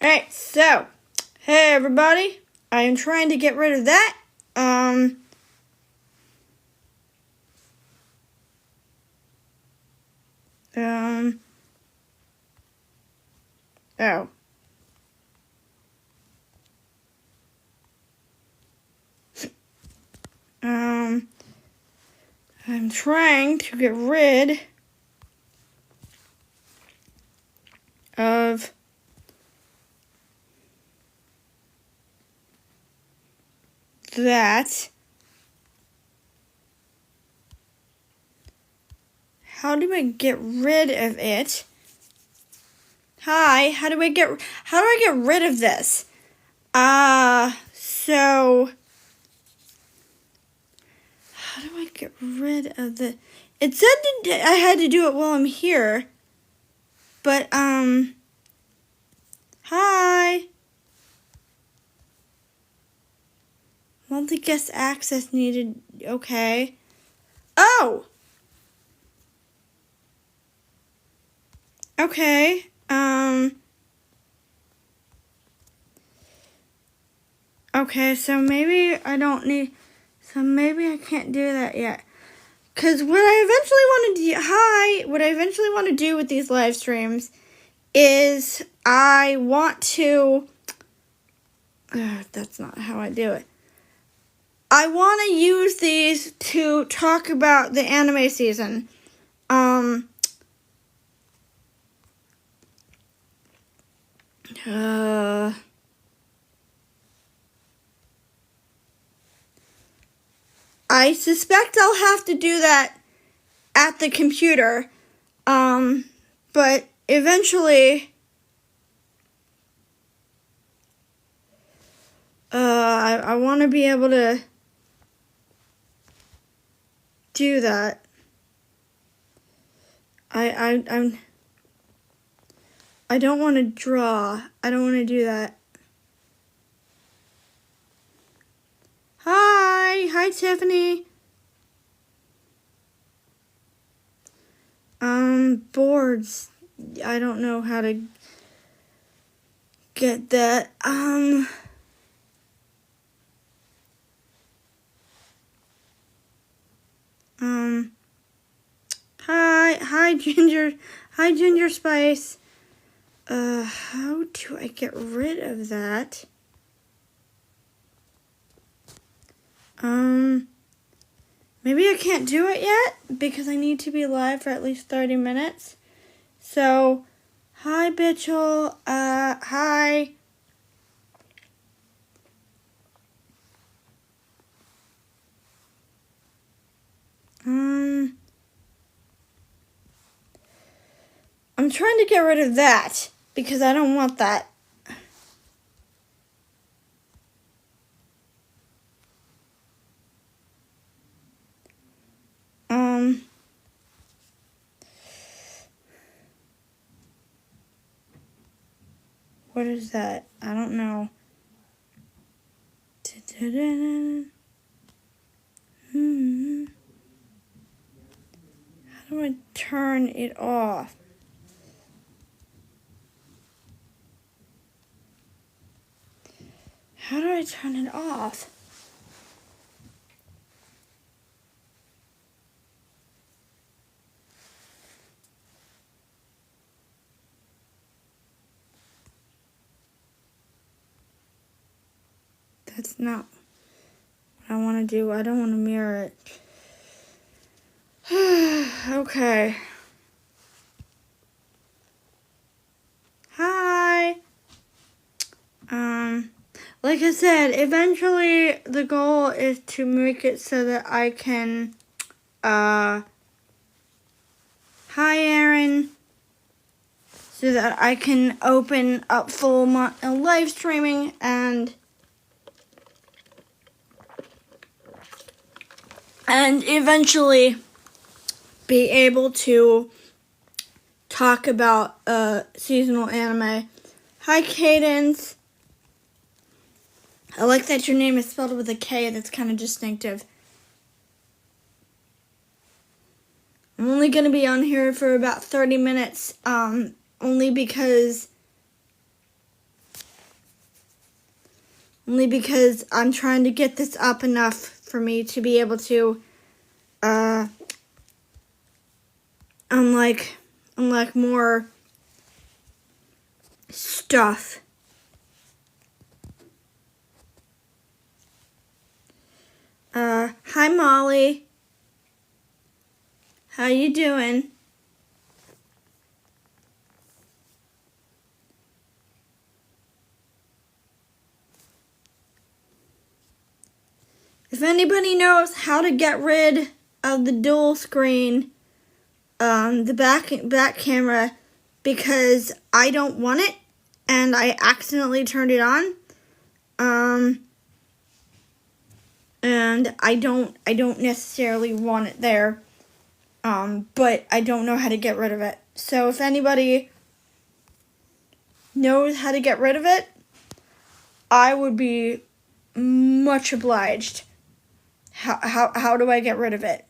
Alright, so, hey everybody, I am trying to get rid of that. Oh. I'm trying to get rid of that. How do I get rid of it? Hi, how do I get rid of this? So how do I get rid of the? It said I had to do it while I'm here, but hi. Monthly guest access needed. Okay. Oh. Okay. Okay, so maybe I don't need. So maybe I can't do that yet. Cause what I eventually want to do with these live streams is I want to. That's not how I do it. I want to use these to talk about the anime season. I suspect I'll have to do that at the computer. But eventually, I want to be able to do that. I don't want to draw. I don't want to do that. Hi Tiffany. Boards. I don't know how to get that. Hi Ginger. Hi Ginger Spice. How do I get rid of that? Maybe I can't do it yet because I need to be live for at least 30 minutes. So, hi Bitchel. Hi. I'm trying to get rid of that because I don't want that. What is that? I don't know. How do I turn it off? How do I turn it off? That's not what I want to do. I don't want to mirror it. Okay. Hi. Like I said, eventually the goal is to make it so that I can, hi Aaron, so that I can open up full live streaming and eventually be able to talk about seasonal anime. Hi Cadence. I like that your name is spelled with a K. That's kind of distinctive. I'm only going to be on here for about 30 minutes, only because only because I'm trying to get this up enough for me to be able to unlock more stuff. Hi Molly. How you doing? If anybody knows how to get rid of the dual screen, the back camera, because I don't want it and I accidentally turned it on, and I don't necessarily want it there, but I don't know how to get rid of it. So if anybody knows how to get rid of it, I would be much obliged. How do I get rid of it?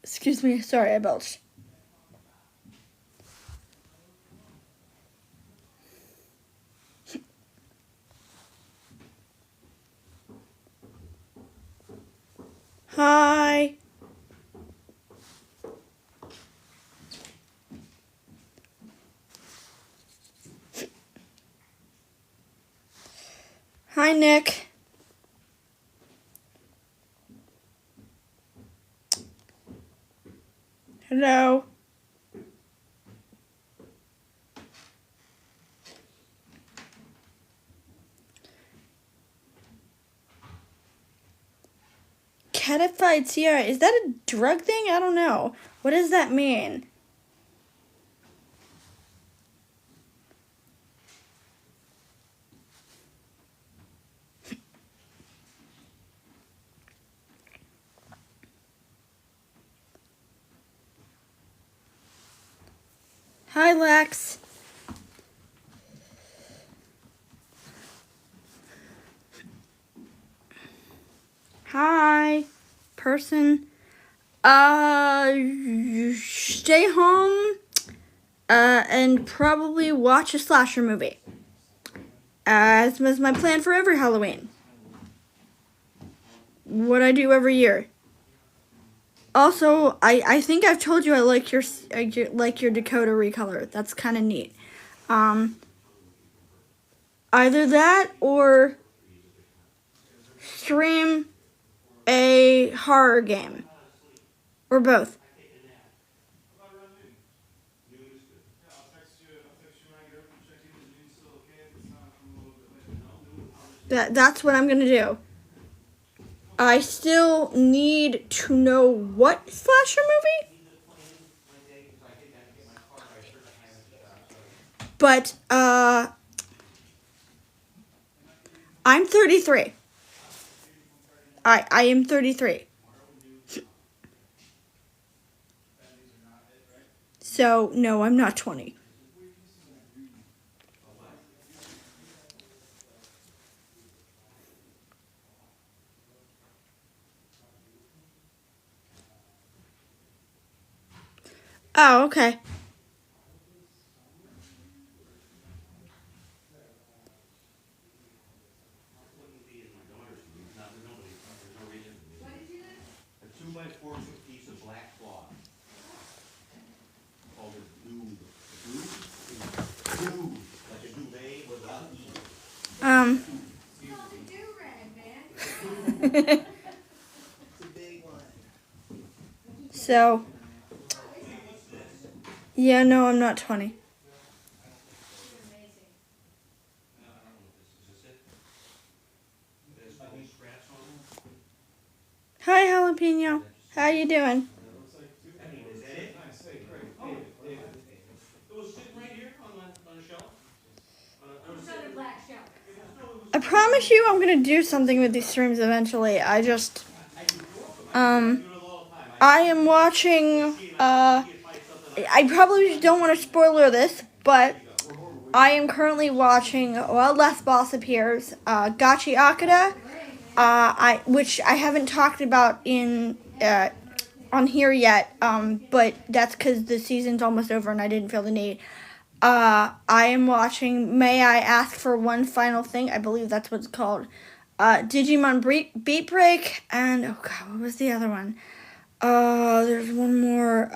Excuse me, sorry, I belched. Hi. Hi, Nick. Hello. Catified Sierra, is that a drug thing? I don't know. What does that mean? Hi, Lex. Hi, person. Stay home, and probably watch a slasher movie. As was my plan for every Halloween. What I do every year. Also, I think I've told you I like your Dakota recolor. That's kind of neat. Either that or stream a horror game. Or both. That's what I'm gonna do. I still need to know what slasher movie. But I'm 33. I am 33. So no, I'm not 20. Oh, okay. So, yeah, no, I'm not 20. Hi, Jalapeno. How you doing? I promise you I'm going to do something with these streams eventually. I am watching, I probably don't want to spoiler this, but I am currently watching While Last Boss Appears, Gachi Akata, which I haven't talked about on here yet, but that's because the season's almost over and I didn't feel the need. I am watching May I Ask for One Final Thing? I believe that's what it's called. Digimon Beat Break, and oh god, what was the other one? There's one more.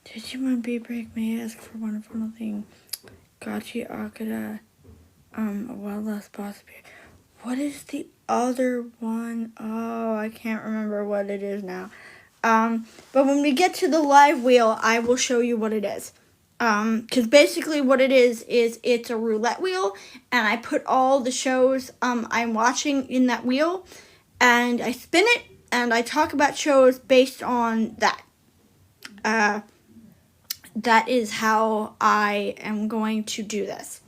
Digimon Beat Break, May I Ask for One Final Thing? Gachi Akada, A Wild Last Boss Beer. What is the other one? Oh, I can't remember what it is now. But when we get to the live wheel, I will show you what it is. Because basically what it is it's a roulette wheel, and I put all the shows I'm watching in that wheel, and I spin it, and I talk about shows based on that. That is how I am going to do this.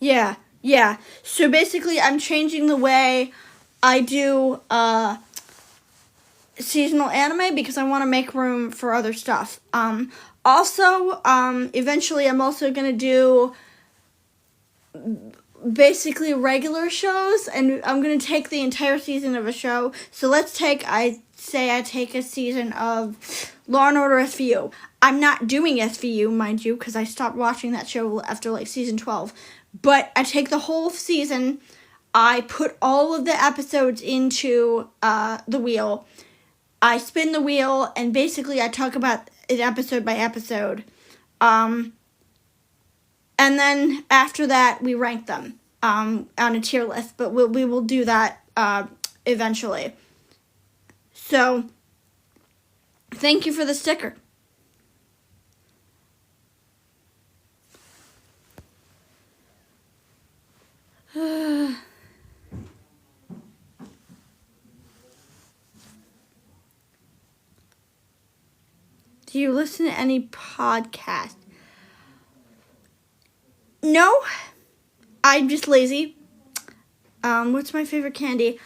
Yeah. So basically, I'm changing the way I do seasonal anime because I want to make room for other stuff. Also, eventually, I'm also going to do basically regular shows, and I'm going to take the entire season of a show. So let's take, I take a season of Law & Order SVU. I'm not doing SVU, mind you, because I stopped watching that show after like season 12. But I take the whole season, I put all of the episodes into the wheel, I spin the wheel, and basically I talk about it episode by episode. And then after that, we rank them on a tier list, but we will do that eventually. So, thank you for the sticker. Do you listen to any podcast? No, I'm just lazy. What's my favorite candy?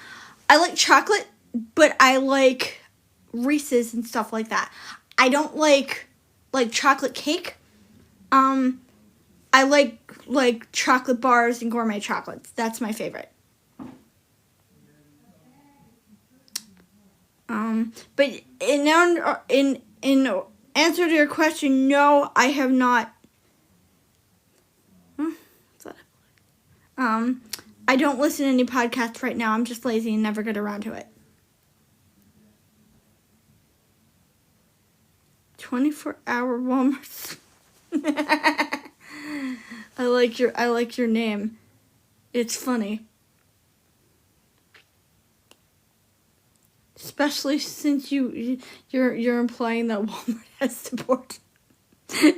I like chocolate, but I like Reese's and stuff like that. I don't like chocolate cake. I like chocolate bars and gourmet chocolates. That's my favorite. But in answer to your question, no, I have not. I don't listen to any podcasts right now. I'm just lazy and never get around to it. 24-hour Walmart. I like your name. It's funny. Especially since you're implying that Walmart has support.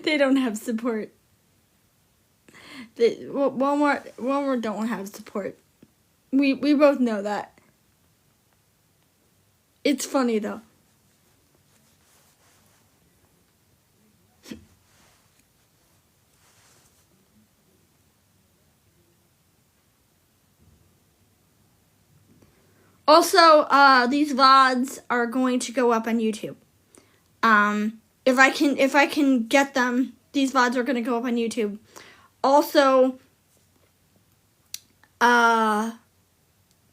They don't have support. Walmart don't have support. We both know that. It's funny though. Also, these VODs are going to go up on YouTube. If I can get them, these VODs are going to go up on YouTube. Also,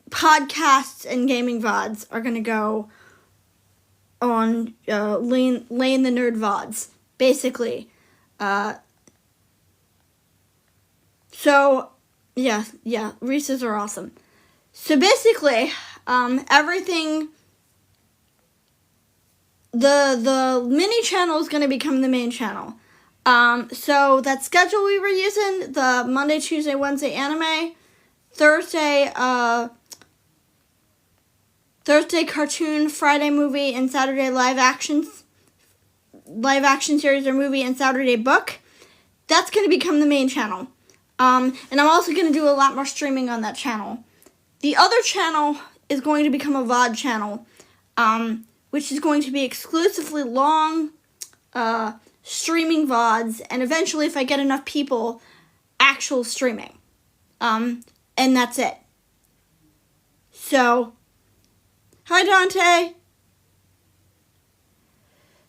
podcasts and gaming VODs are going to go on Lane the Nerd VODs, basically. So, yeah, Reese's are awesome. So basically, everything, the mini channel is going to become the main channel. So that schedule we were using, the Monday, Tuesday, Wednesday anime, Thursday cartoon, Friday movie, and Saturday live action series or movie, and Saturday book, that's going to become the main channel. And I'm also going to do a lot more streaming on that channel. The other channel is going to become a VOD channel, which is going to be exclusively long, streaming VODs, and eventually, if I get enough people, actual streaming. And that's it. So, hi Dante!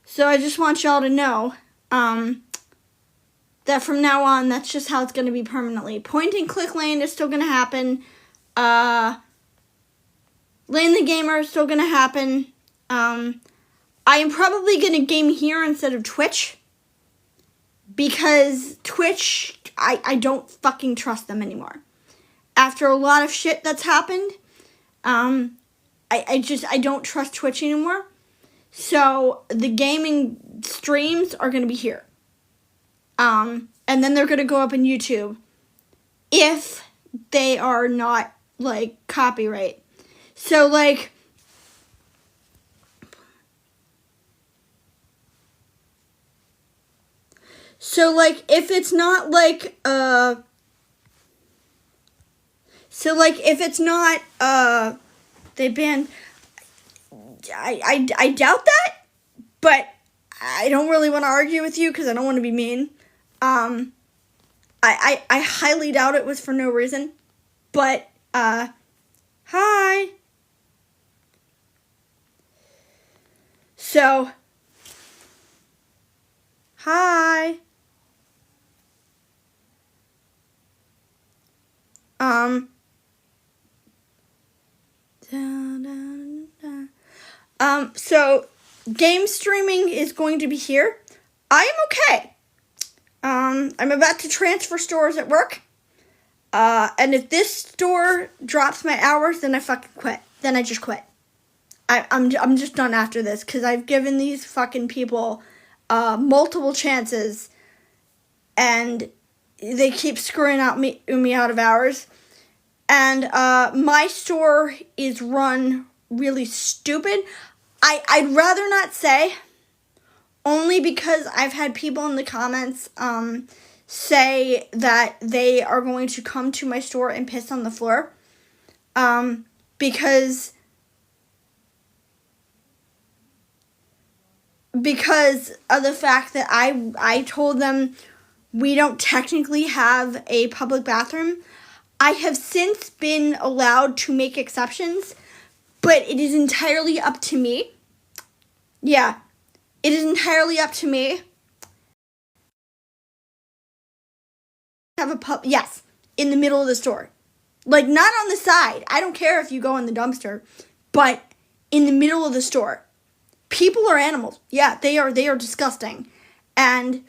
So I just want y'all to know, that from now on, that's just how it's going to be permanently. Point and click Lane is still going to happen. Lane the Gamer is still going to happen. I am probably going to game here instead of Twitch. Because Twitch, I don't fucking trust them anymore. After a lot of shit that's happened, I don't trust Twitch anymore. So the gaming streams are going to be here. And then they're going to go up on YouTube if they are not, like, copyright. So, like, if it's not, like, if it's not, they ban, I doubt that, but I don't really want to argue with you because I don't want to be mean. I highly doubt it was for no reason, but, hi. So, hi. So game streaming is going to be here. I am okay. I'm about to transfer stores at work. And if this store drops my hours, then I fucking quit. Then I just quit. I'm just done after this because I've given these fucking people multiple chances, and they keep screwing me out of hours. And my store is run really stupid. I'd rather not say, only because I've had people in the comments say that they are going to come to my store and piss on the floor. Because of the fact that I told them we don't technically have a public bathroom. I have since been allowed to make exceptions, but it is entirely up to me. Yeah, it is entirely up to me. Yes, in the middle of the store. Like, not on the side. I don't care if you go in the dumpster, but in the middle of the store. People are animals. Yeah, they are disgusting. And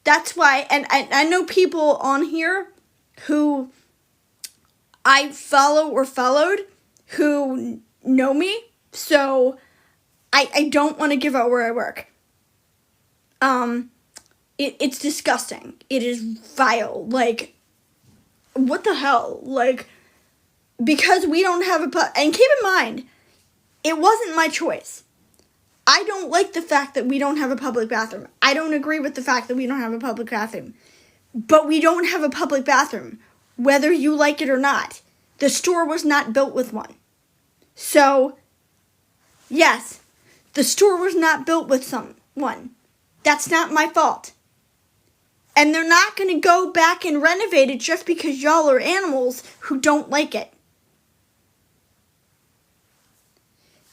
that's why, and I know people on here who I follow or followed who know me, so I don't want to give out where I work. It's disgusting. It is vile. Like, what the hell? Like, because we don't have and keep in mind, it wasn't my choice. I don't like the fact that we don't have a public bathroom. I don't agree with the fact that we don't have a public bathroom. But we don't have a public bathroom, whether you like it or not. The store was not built with one. So, yes, the store was not built with one. That's not my fault. And they're not going to go back and renovate it just because y'all are animals who don't like it.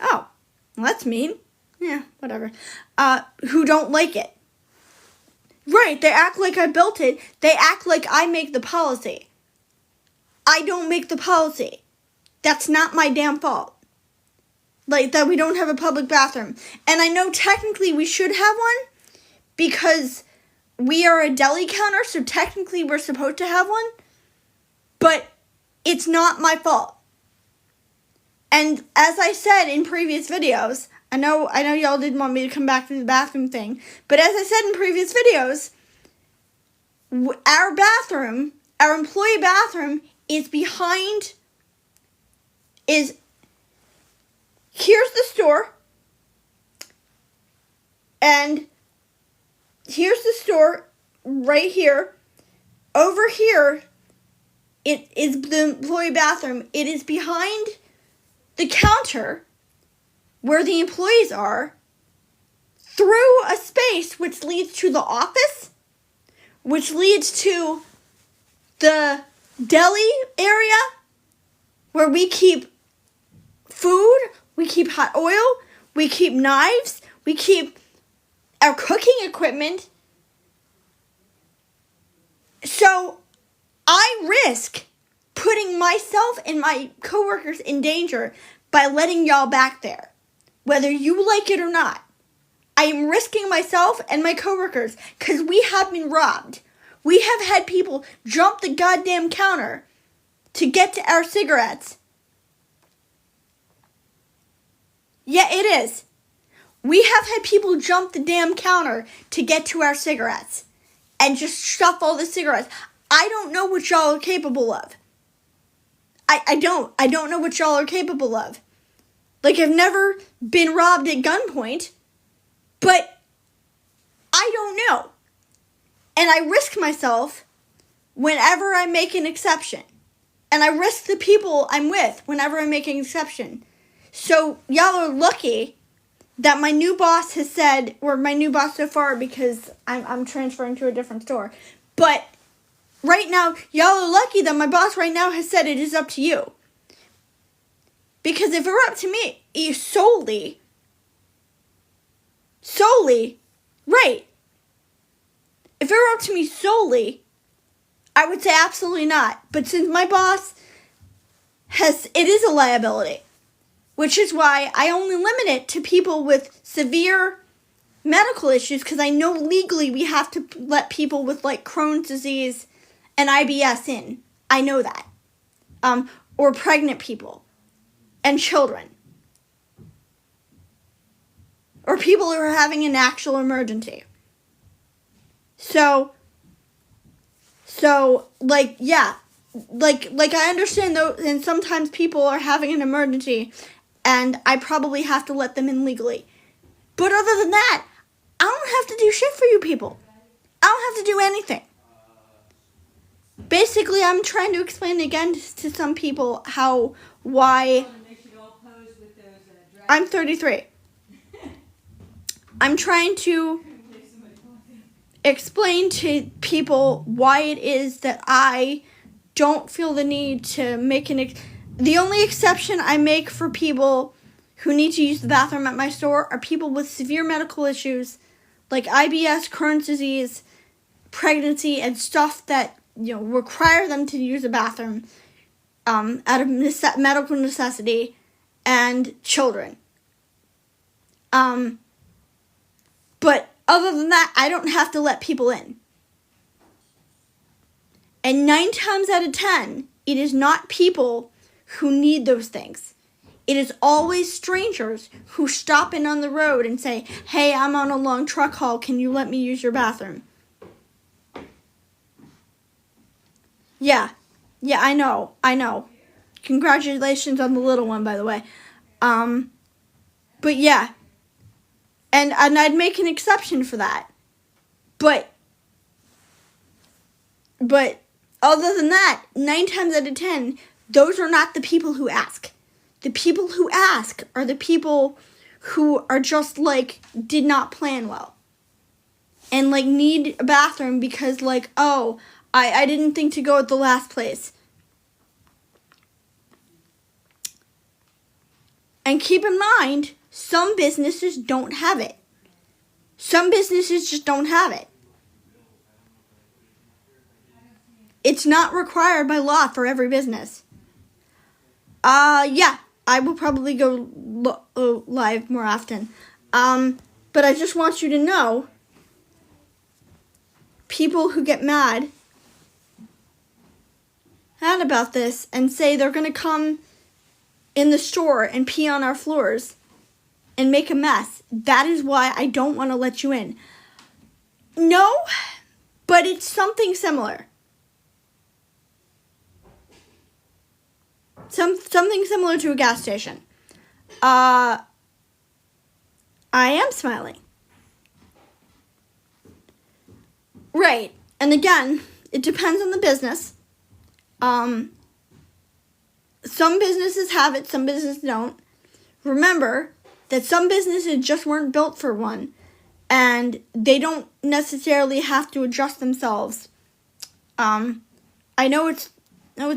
Oh, well, that's mean. Yeah, whatever. Who don't like it. Right, they act like I built it. They act like I make the policy. I don't make the policy. That's not my damn fault. Like, that we don't have a public bathroom. And I know technically we should have one because we are a deli counter, so technically we're supposed to have one. But it's not my fault. And as I said in previous videos, I know y'all didn't want me to come back to the bathroom thing, but as I said in previous videos, our bathroom, our employee bathroom, is here's the store, and here's the store right here. Over here, it is the employee bathroom. It is behind the counter where the employees are, through a space which leads to the office, which leads to the deli area where we keep food, we keep hot oil, we keep knives, we keep our cooking equipment. So I risk putting myself and my coworkers in danger by letting y'all back there, whether you like it or not. I am risking myself and my coworkers because we have been robbed. We have had people jump the goddamn counter to get to our cigarettes. Yeah, it is. We have had people jump the damn counter to get to our cigarettes and just stuff all the cigarettes. I don't know what y'all are capable of. I don't know what y'all are capable of. Like, I've never been robbed at gunpoint, but I don't know. And I risk myself whenever I make an exception. And I risk the people I'm with whenever I make an exception. So y'all are lucky that my new boss has said, or my new boss so far, because I'm transferring to a different store. But right now, y'all are lucky that my boss right now has said it is up to you. Because if it were up to me, solely, right. If it were up to me solely, I would say absolutely not. But since my boss it is a liability. Which is why I only limit it to people with severe medical issues, because I know legally we have to let people with like Crohn's disease and IBS in. I know that. Or pregnant people and children. Or people who are having an actual emergency. So like, yeah. Like I understand though, and sometimes people are having an emergency and I probably have to let them in legally. But other than that, I don't have to do shit for you people. I don't have to do anything. Basically, I'm trying to explain again to some people why I'm 33. I'm trying to explain to people why it is that I don't feel the need to make the only exception I make for people who need to use the bathroom at my store are people with severe medical issues like IBS, Crohn's disease, pregnancy, and stuff that require them to use a bathroom out of medical necessity, and children. But other than that, I don't have to let people in. And 9 times out of 10, it is not people who need those things. It is always strangers who stop in on the road and say, "Hey, I'm on a long truck haul. Can you let me use your bathroom?" Yeah, I know. Congratulations on the little one, by the way. But yeah. And I'd make an exception for that. But other than that, 9 times out of 10, those are not the people who ask. The people who ask are the people who are just did not plan well. And need a bathroom because I didn't think to go at the last place. And keep in mind, some businesses don't have it. Some businesses just don't have it. It's not required by law for every business. Yeah, I will probably go live more often. But I just want you to know, people who get mad about this and say they're going to come in the store and pee on our floors and make a mess, that is why I don't want to let you in. No, but it's something similar. Something similar to a gas station. I am smiling. Right. And again, it depends on the business. Some businesses have it, some businesses don't. Remember that some businesses just weren't built for one, and they don't necessarily have to adjust themselves. I know it's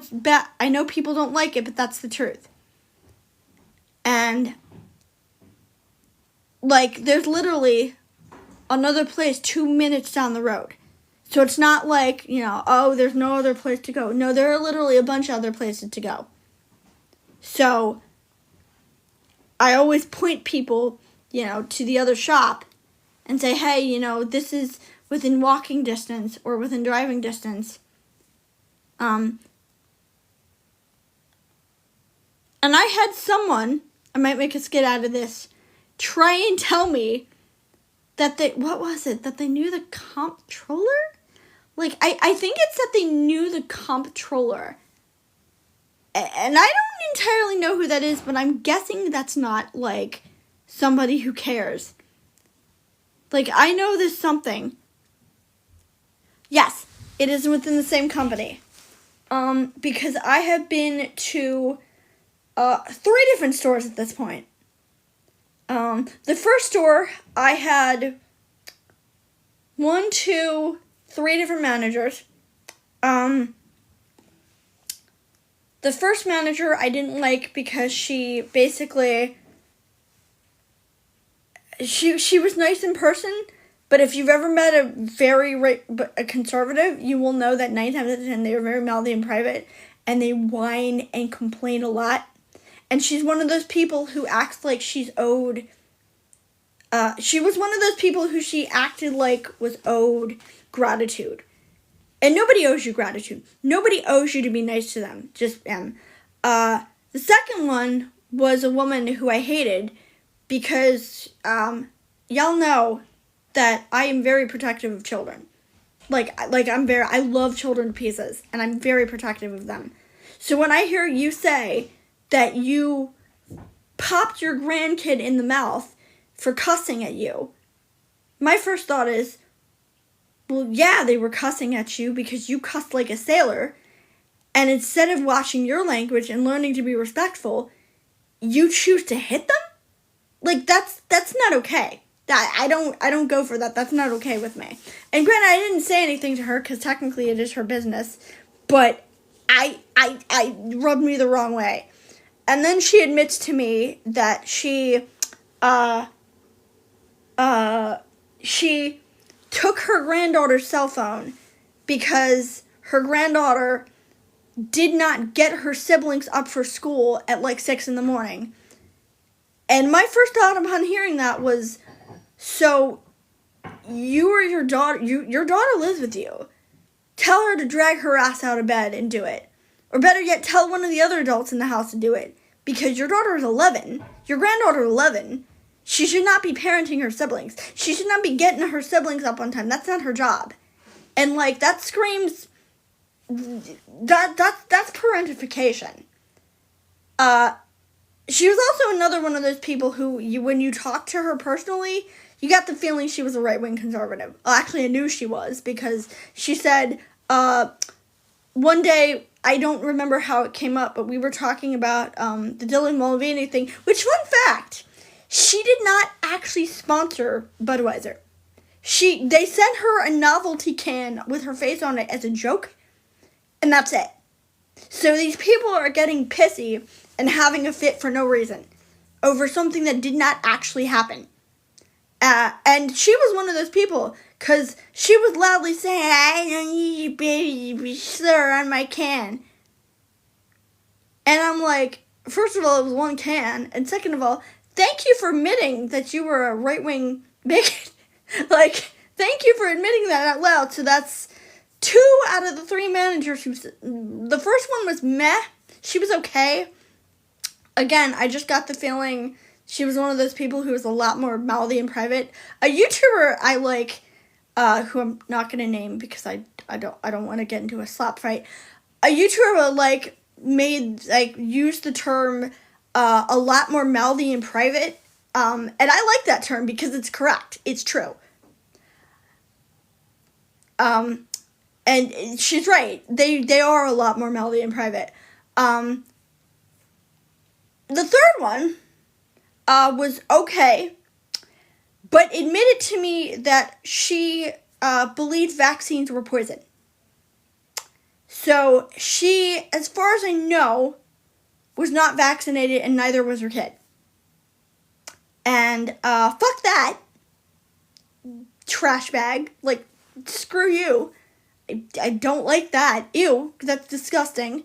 bad. I know people don't like it, but that's the truth. And there's literally another place 2 minutes down the road. So it's not there's no other place to go. No, there are literally a bunch of other places to go. So I always point people, to the other shop and say, hey, you know, this is within walking distance or within driving distance. And I had someone, I might make a skit out of this, try and tell me that that they knew the comptroller? Like, I think it's that they knew the comptroller. And I don't entirely know who that is, but I'm guessing that's not, like, somebody who cares. Like, I know there's something. Yes, it is within the same company. Because I have been to 3 different stores at this point. The first store, I had 1, 2, 3 different managers. The first manager I didn't like because she basically, she was nice in person, but if you've ever met a conservative, you will know that 9 times out of 10 they are very mouthy in private, and they whine and complain a lot. And she's one of those people who acts like she's owed. She was one of those people who she acted like was owed gratitude. And nobody owes you gratitude. Nobody owes you to be nice to them. Just them. The second one was a woman who I hated because y'all know that I am very protective of children. I love children to pieces, and I'm very protective of them. So when I hear you say that you popped your grandkid in the mouth for cussing at you, my first thought is, well, yeah, they were cussing at you because you cussed like a sailor, and instead of watching your language and learning to be respectful, you choose to hit them? Like, that's not okay. I don't go for that. That's not okay with me. And granted, I didn't say anything to her because technically it is her business, but I rubbed me the wrong way. And then she admits to me that she took her granddaughter's cell phone because her granddaughter did not get her siblings up for school at like 6 a.m. And my first thought upon hearing that was, so you or your daughter, your daughter lives with you. Tell her to drag her ass out of bed and do it. Or better yet, tell one of the other adults in the house to do it. Because your daughter is 11, your granddaughter is 11, she should not be parenting her siblings. She should not be getting her siblings up on time. That's not her job. And, like, that screams, that's parentification. She was also another one of those people who, when you talk to her personally, you got the feeling she was a right-wing conservative. Well, actually, I knew she was, because she said, one day, I don't remember how it came up, but we were talking about the Dylan Mulvaney thing, which, fun fact, she did not actually sponsor Budweiser. They sent her a novelty can with her face on it as a joke, and that's it. So these people are getting pissy and having a fit for no reason over something that did not actually happen. And she was one of those people, because she was loudly saying, I don't need you, baby slur on my can. And I'm like, first of all, it was one can, and second of all, thank you for admitting that you were a right-wing bigot. Like, thank you for admitting that out loud. So that's 2 out of the 3 managers the first one was meh. She was okay. Again, I just got the feeling she was one of those people who was a lot more mouthy in private. A YouTuber I like, who I'm not gonna name because I don't want to get into a slap fight. A YouTuber used the term a lot more mouthy in private, and I like that term because it's correct. It's true. And she's right. They are a lot more mouthy in private. The third one was okay, but admitted to me that she believed vaccines were poison. So she, as far as I know, was not vaccinated, and neither was her kid. And fuck that, trash bag. Like, screw you. I don't like that. Ew, that's disgusting.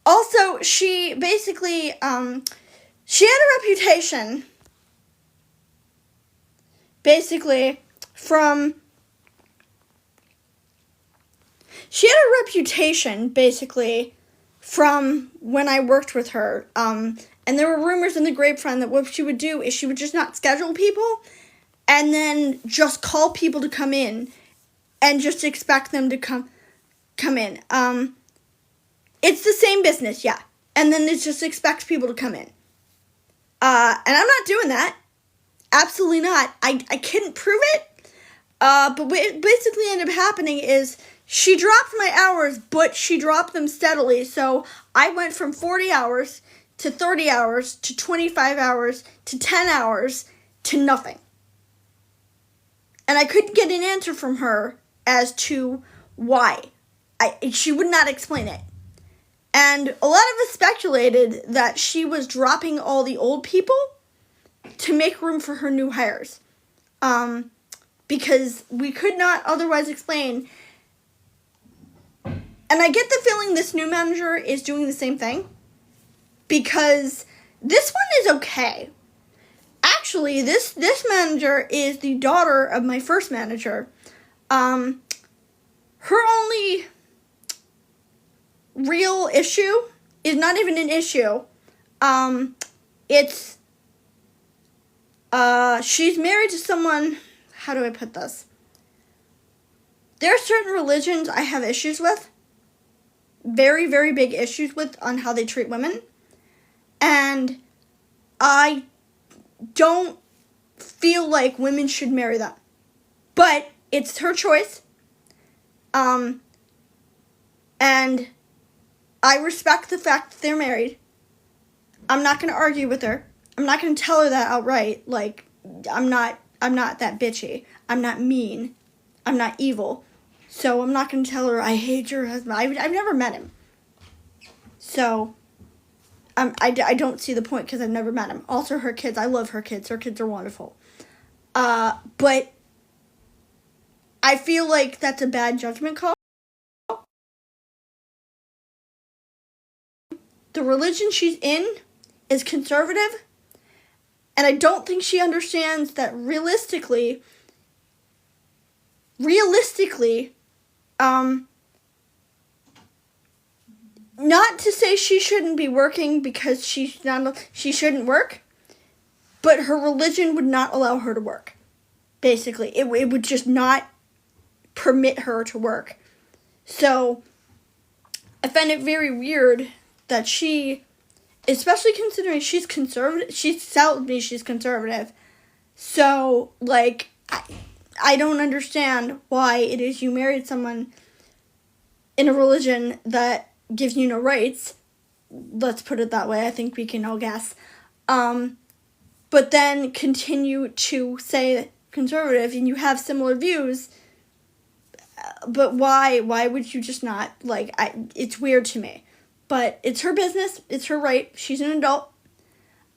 Also, she basically, she had a reputation basically she had a reputation, basically, from when I worked with her. And there were rumors in the grapevine that what she would do is she would just not schedule people and then just call people to come in and just expect them to come in. It's the same business, yeah. And then it just expects people to come in. And I'm not doing that. Absolutely not. I couldn't prove it. But what basically ended up happening is she dropped my hours, but she dropped them steadily. So I went from 40 hours to 30 hours to 25 hours to 10 hours to nothing. And I couldn't get an answer from her as to why. She would not explain it. And a lot of us speculated that she was dropping all the old people to make room for her new hires. Because we could not otherwise explain. And I get the feeling this new manager is doing the same thing. Because this one is okay. Actually, this manager is the daughter of my first manager. Her only real issue is not even an issue. It's she's married to someone. How do I put this? There are certain religions I have issues with. Very, very big issues with on how they treat women. And I don't feel like women should marry them. But it's her choice. And I respect the fact that they're married. I'm not going to argue with her. I'm not going to tell her that outright. Like, I'm not that bitchy. I'm not mean. I'm not evil. So I'm not going to tell her I hate your husband. I've never met him. So I don't see the point because I've never met him. Also, her kids. I love her kids. Her kids are wonderful. But I feel like that's a bad judgment call. The religion she's in is conservative. And I don't think she understands that realistically, not to say she shouldn't be working because she shouldn't work, but her religion would not allow her to work. Basically, it would just not permit her to work. So I find it very weird that she, especially considering she's conservative, she tells me she's conservative. So, like, I don't understand why it is you married someone in a religion that gives you no rights. Let's put it that way. I think we can all guess. But then continue to say conservative and you have similar views. But why would you just not? Like, it's weird to me. But it's her business. It's her right. She's an adult.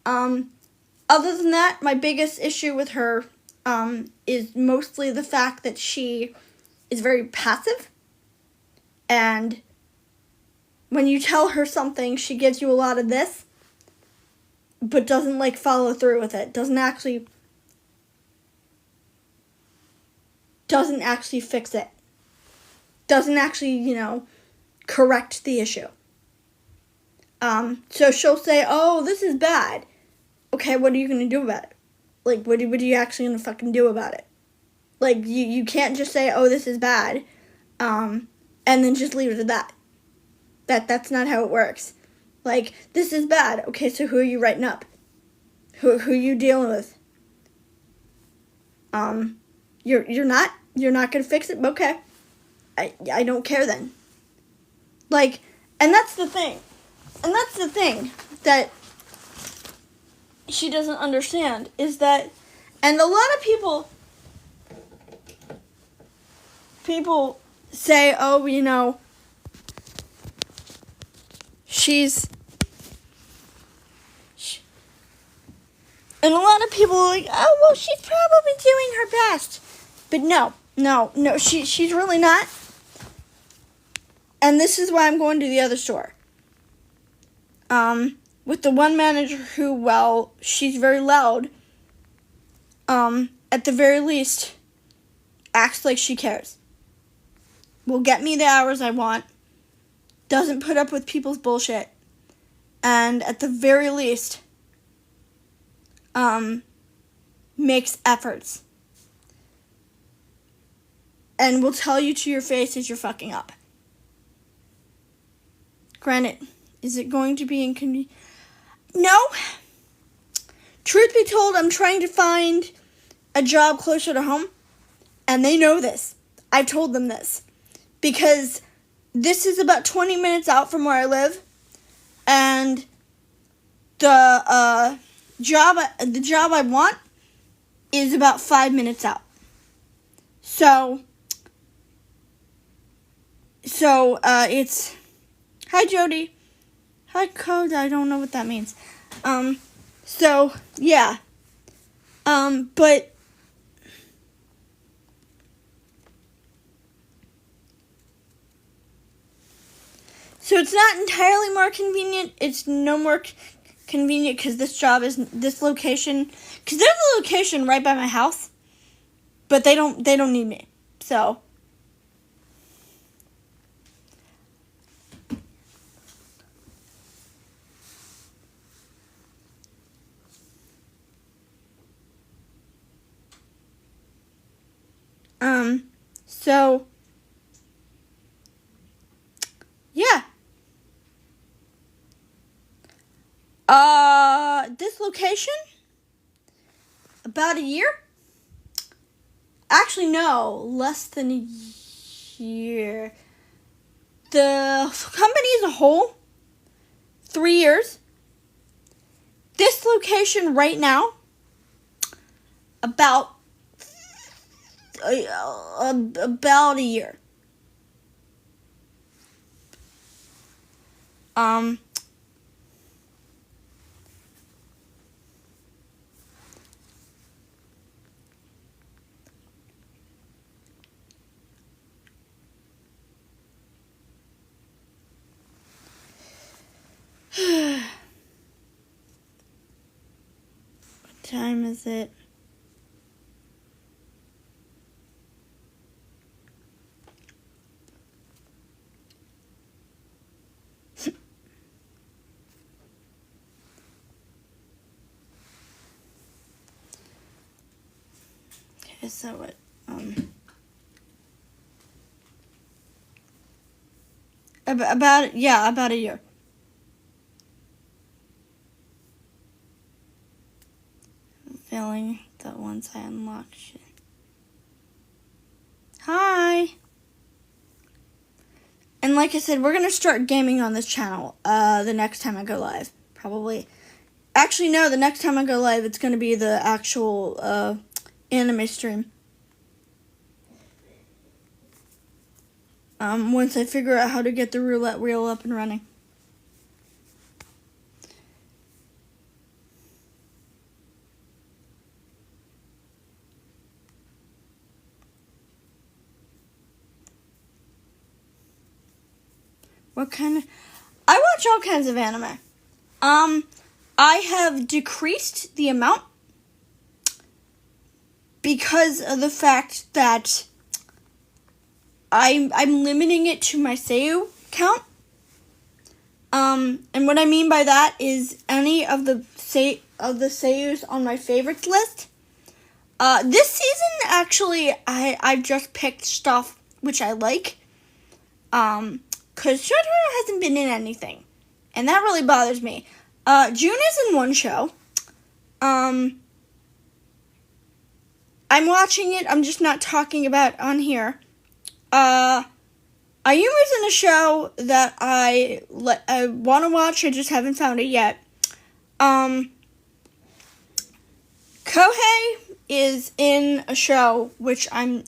Other than that, my biggest issue with her is mostly the fact that she is very passive. And when you tell her something, she gives you a lot of this, but doesn't, like, follow through with it. Doesn't actually fix it. Doesn't actually, correct the issue. So she'll say, oh, this is bad. Okay, what are you going to do about it? Like, what are you actually going to fucking do about it? Like, you can't just say, oh, this is bad, and then just leave it at that. That's not how it works. Like, this is bad. Okay, so who are you writing up? Who are you dealing with? You're not going to fix it? Okay. I don't care then. Like, and that's the thing. And that's the thing that she doesn't understand is that, and a lot of people say, oh, and a lot of people are like, oh, well, she's probably doing her best. But no, she's really not. And this is why I'm going to the other store. With the one manager who, well, she's very loud. And at the very least, acts like she cares. Will get me the hours I want. Doesn't put up with people's bullshit. And at the very least, makes efforts. And will tell you to your face as you're fucking up. Granted, is it going to be inconvenient? No. Truth be told, I'm trying to find a job closer to home. And they know this. I've told them this. Because this is about 20 minutes out from where I live. And the job I want is about 5 minutes out. So it's... Hi, Jody. Hi, Code. I don't know what that means. So, yeah. But... So it's not entirely more convenient. It's no more convenient because this location... Because there's a location right by my house. But they don't need me. So... So, yeah. This location, about a year? Actually, no, less than a year. The company as a whole, 3 years. This location right now, about a year. What time is it? Okay, so what? About a year. Feeling that once I unlock shit. Hi. And like I said, we're gonna start gaming on this channel. The next time I go live, probably. Actually, no. The next time I go live, it's gonna be the actual anime stream. Once I figure out how to get the roulette wheel up and running. What kind of... I watch all kinds of anime. I have decreased the amount because of the fact that I'm limiting it to my Seiyu count. And what I mean by that is any of the Seiyus on my favorites list. This season, actually, I've just picked stuff which I like. Because Shotaro hasn't been in anything. And that really bothers me. June is in one show. I'm watching it. I'm just not talking about it on here. Ayuma's in a show that I want to watch. I just haven't found it yet. Kohei is in a show which I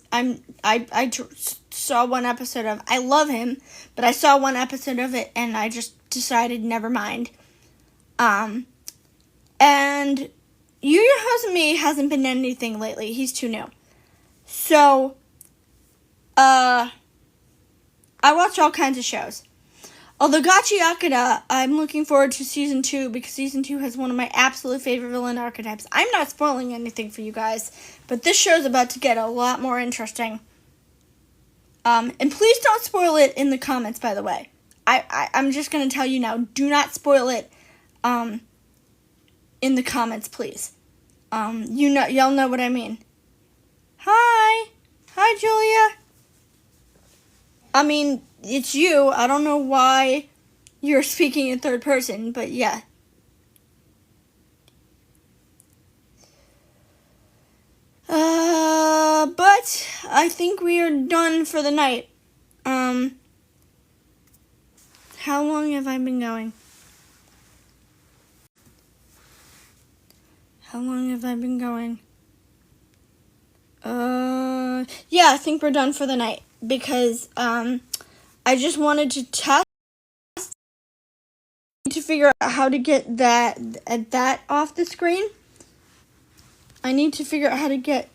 saw one episode of. I love him, but I saw one episode of it and I just decided never mind. And Yu Yu Hakusho hasn't been in anything lately. He's too new. So, I watch all kinds of shows. Although Gachi Akira, I'm looking forward to season 2 because season 2 has one of my absolute favorite villain archetypes. I'm not spoiling anything for you guys, but this show's about to get a lot more interesting. And please don't spoil it in the comments, by the way. I'm just going to tell you now, do not spoil it in the comments, please. Y'all know what I mean. Hi, Julia. I mean, it's you. I don't know why you're speaking in third person, but yeah. But I think we are done for the night. How long have I been going? How long have I been going? Yeah, I think we're done for the night because, I just wanted to test to figure out how to get that off the screen. I need to figure out how to get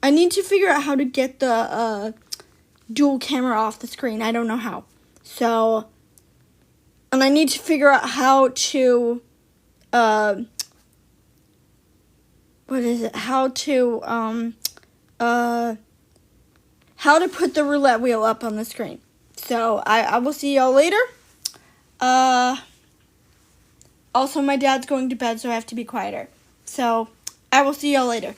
I need to figure out how to get the dual camera off the screen. I don't know how. So, and I need to figure out how to how to put the roulette wheel up on the screen. So I will see y'all later. Also, my dad's going to bed, so I have to be quieter. So I will see y'all later.